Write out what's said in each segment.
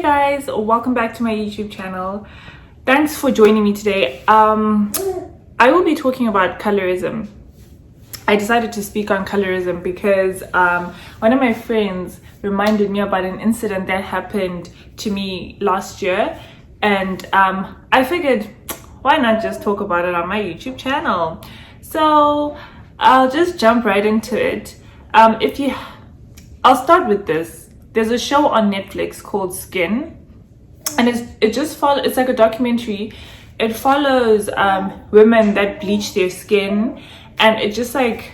Hey guys, welcome back to my YouTube channel. Thanks for joining me today. I will be talking about colorism. I decided to speak on colorism because one of my friends reminded me about an incident that happened to me last year, and I figured why not just talk about it on my YouTube channel. So I'll just jump right into it. I'll start with this. There's a show on Netflix called Skin, and it's like a documentary. It follows women that bleach their skin, and it just like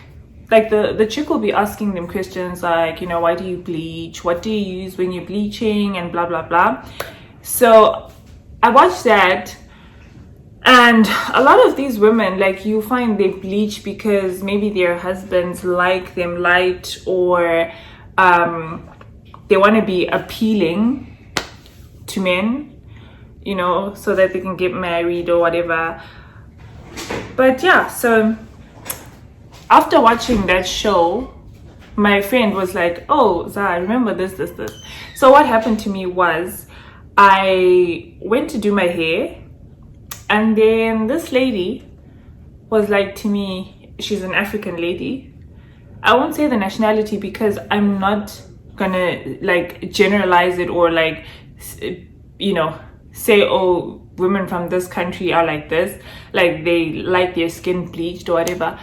the chick will be asking them questions like, you know, why do you bleach? What do you use when you're bleaching? And blah blah blah. So I watched that, and a lot of these women, like, you find they bleach because maybe their husbands like them light, or they want to be appealing to men, you know, so that they can get married or whatever. But yeah, so after watching that show, my friend was like, oh, Zah, I remember this. So what happened to me was, I went to do my hair, and then this lady was like to me, she's an African lady. I won't say the nationality because I'm not gonna like generalize it, or like, you know, say, oh, women from this country are like this, like they like their skin bleached or whatever,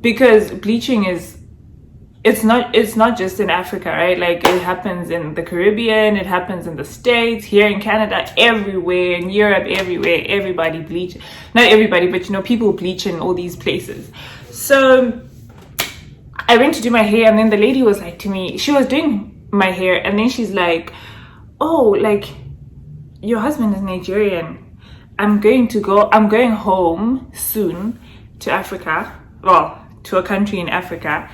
because bleaching it's not just in Africa, right? Like, it happens in the Caribbean, it happens in the States, here in Canada, everywhere, in Europe, everywhere. Everybody bleach, not everybody, but you know, people bleach in all these places. So I went to do my hair, and then the lady was like to me, she was doing my hair, and then she's like, oh, like, your husband is Nigerian. I'm going home soon to Africa, well, to a country in Africa.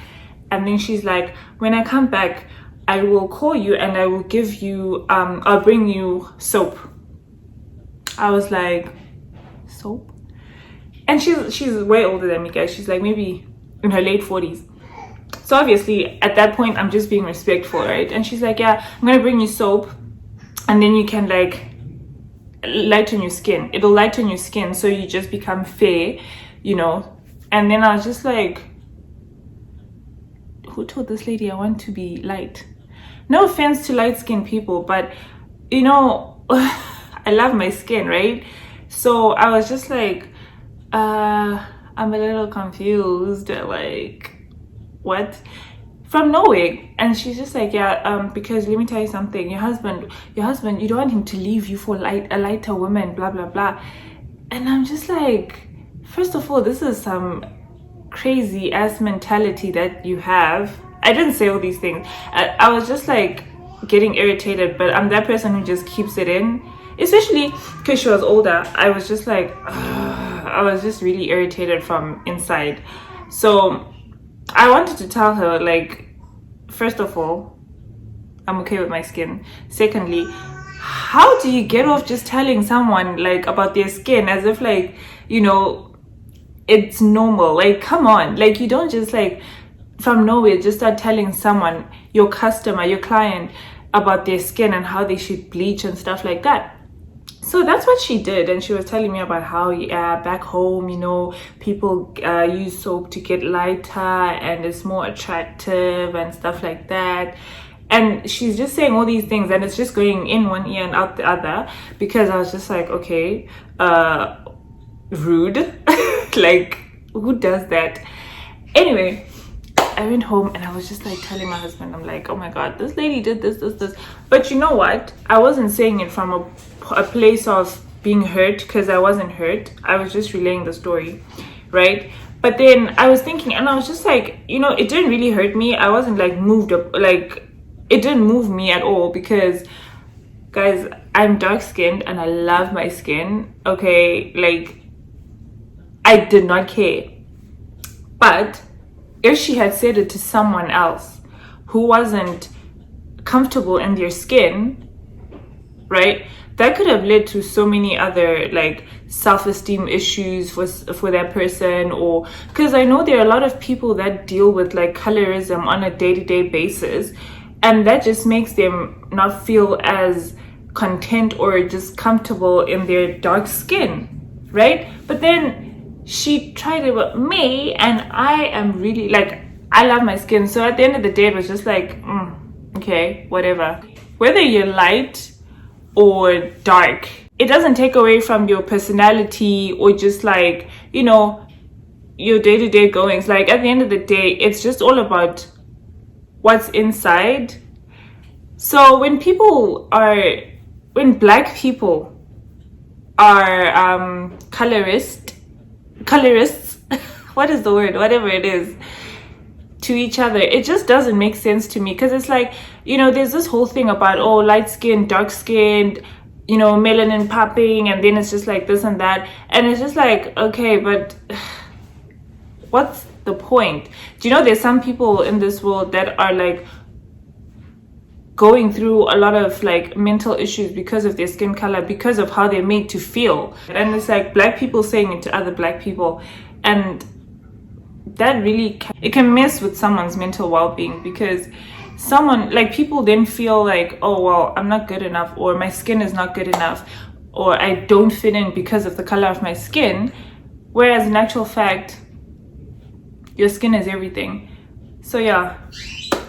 And then she's like, when I come back, I will call you and I will give you, I'll bring you soap. I was like, soap? And she's way older than me, guys. She's like maybe in her late 40s. So obviously at that point, I'm just being respectful, right? And she's like, yeah, I'm gonna bring you soap, and then you can like lighten your skin. It'll lighten your skin so you just become fair, you know. And then I was just like, who told this lady I want to be light? No offense to light-skinned people, but you know, I love my skin, right? So I was just like, I'm a little confused, like, what? From nowhere. And she's just like, yeah, because let me tell you something, your husband, you don't want him to leave you for a lighter woman, blah blah blah. And I'm just like, first of all, this is some crazy ass mentality that you have. I didn't say all these things. I was just like getting irritated, but I'm that person who just keeps it in, especially because she was older. I was just like, I was just really irritated from inside. So I wanted to tell her, like, first of all, I'm okay with my skin. Secondly, how do you get off just telling someone like about their skin as if, like, you know, it's normal? Like, come on, like, you don't just like from nowhere just start telling someone, your customer, your client, about their skin and how they should bleach and stuff like that. So that's what she did, and she was telling me about how, back home, you know, people use soap to get lighter and it's more attractive and stuff like that. And she's just saying all these things, and it's just going in one ear and out the other, because I was just like, okay, rude. Like, who does that? Anyway, I went home and I was just like telling my husband, I'm like, oh my god, this lady did this. But you know what, I wasn't saying it from a place of being hurt, because I wasn't hurt. I was just relaying the story, right? But then I was thinking, and I was just like, you know, it didn't really hurt me. I wasn't like moved up, like, it didn't move me at all, because guys, I'm dark skinned and I love my skin, okay? Like, I did not care. But if she had said it to someone else who wasn't comfortable in their skin, right, that could have led to so many other like self-esteem issues for that person. Or because I know there are a lot of people that deal with like colorism on a day-to-day basis, and that just makes them not feel as content or just comfortable in their dark skin, right? But then she tried it with me, and I am really like, I love my skin. So at the end of the day, it was just like, okay, whatever. Whether you're light or dark, it doesn't take away from your personality or just like, you know, your day-to-day goings. Like at the end of the day, it's just all about what's inside. So when black people are colorists, what is the word, whatever it is, to each other, it just doesn't make sense to me. Because it's like, you know, there's this whole thing about, oh, light skin, dark skin, you know, melanin popping, and then it's just like this and that, and it's just like, okay, but what's the point? Do you know there's some people in this world that are like going through a lot of like mental issues because of their skin color, because of how they're made to feel? And it's like black people saying it to other black people, and that really it can mess with someone's mental well-being, because someone like, people then feel like, oh well, I'm not good enough, or my skin is not good enough, or I don't fit in because of the color of my skin, whereas in actual fact your skin is everything. So yeah,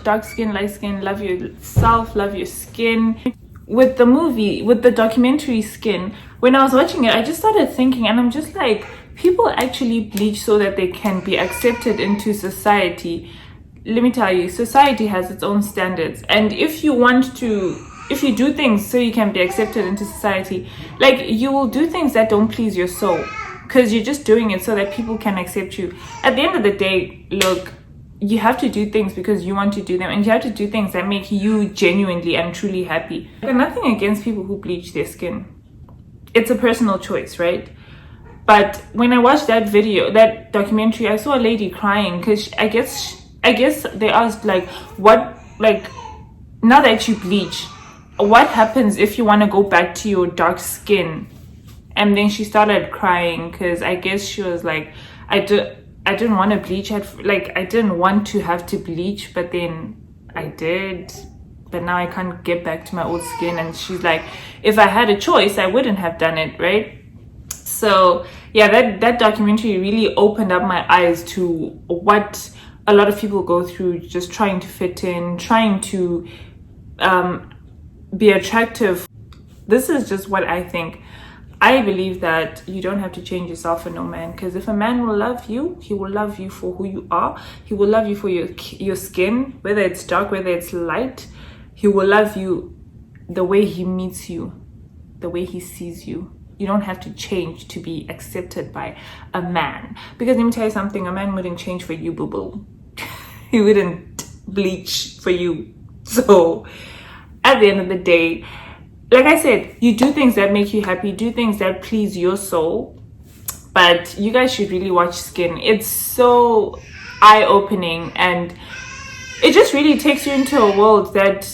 dark skin, light skin, love yourself, love your skin. With the documentary Skin, when I was watching it, I just started thinking, and I'm just like, people actually bleach so that they can be accepted into society. Let me tell you, society has its own standards, and if you do things so you can be accepted into society, like, you will do things that don't please your soul, because you're just doing it so that people can accept you. At the end of the day, look, you have to do things because you want to do them, and you have to do things that make you genuinely and truly happy. I've got nothing against people who bleach their skin. It's a personal choice, right? But when I watched that documentary, I saw a lady crying because I guess they asked, like, what, like, now that you bleach, what happens if you want to go back to your dark skin? And then she started crying because I guess she was like, I didn't want to bleach. I didn't want to have to bleach, but then I did. But now I can't get back to my old skin. And she's like, if I had a choice, I wouldn't have done it, right? So yeah, that documentary really opened up my eyes to what a lot of people go through, just trying to fit in, trying to be attractive. This is just what I think. I believe that you don't have to change yourself for no man, because if a man will love you, he will love you for who you are. He will love you for your skin, whether it's dark, whether it's light. He will love you the way he meets you, the way he sees you. You don't have to change to be accepted by a man. Because let me tell you something, a man wouldn't change for you, boo-boo. He wouldn't bleach for you. So at the end of the day, like I said, you do things that make you happy, do things that please your soul. But you guys should really watch Skin. It's so eye-opening, and it just really takes you into a world that,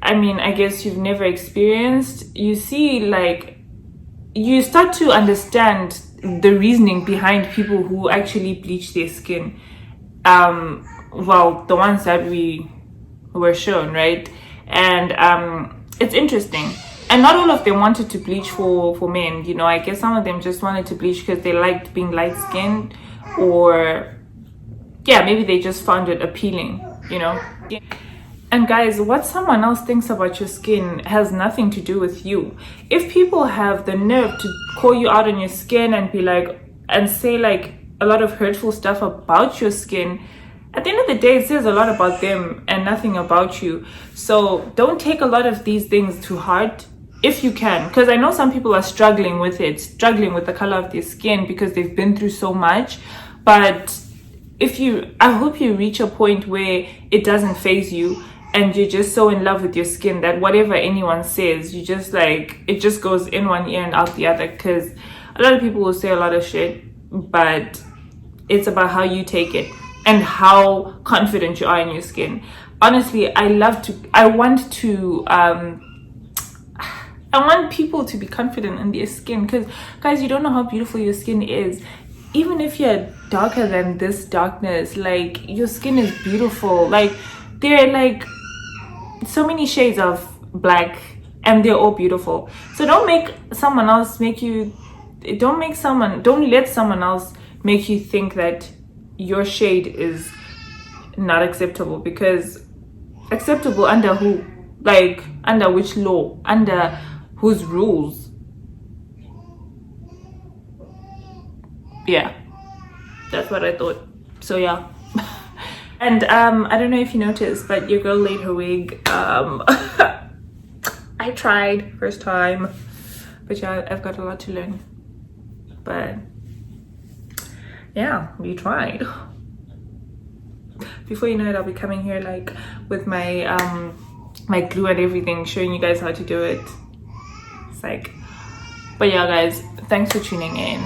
I mean, I guess you've never experienced. You see, like, you start to understand the reasoning behind people who actually bleach their skin. Well, the ones that we were shown, right? And it's interesting. And not all of them wanted to bleach for men, you know. I guess some of them just wanted to bleach because they liked being light-skinned, or yeah, maybe they just found it appealing, you know. And guys, what someone else thinks about your skin has nothing to do with you. If people have the nerve to call you out on your skin and be like, and say like a lot of hurtful stuff about your skin, at the end of the day, it says a lot about them and nothing about you. So don't take a lot of these things to heart if you can, because I know some people are struggling with the color of their skin because they've been through so much. But I hope you reach a point where it doesn't faze you, and you're just so in love with your skin that whatever anyone says, you just like, it just goes in one ear and out the other. Because a lot of people will say a lot of shit, but it's about how you take it and how confident you are in your skin. Honestly, I want people to be confident in their skin, because guys, you don't know how beautiful your skin is. Even if you're darker than this darkness, like, your skin is beautiful. Like, there are like so many shades of black and they're all beautiful. So don't make someone else make you, don't let someone else make you think that your shade is not acceptable. Because acceptable under who? Like, under which law? Under whose rules? Yeah, that's what I thought. So yeah. And I don't know if you noticed, but your girl laid her wig. I tried first time, but yeah, I've got a lot to learn. But yeah, we tried. Before you know it, I'll be coming here like with my my glue and everything, showing you guys how to do it. It's like, but yeah guys, thanks for tuning in.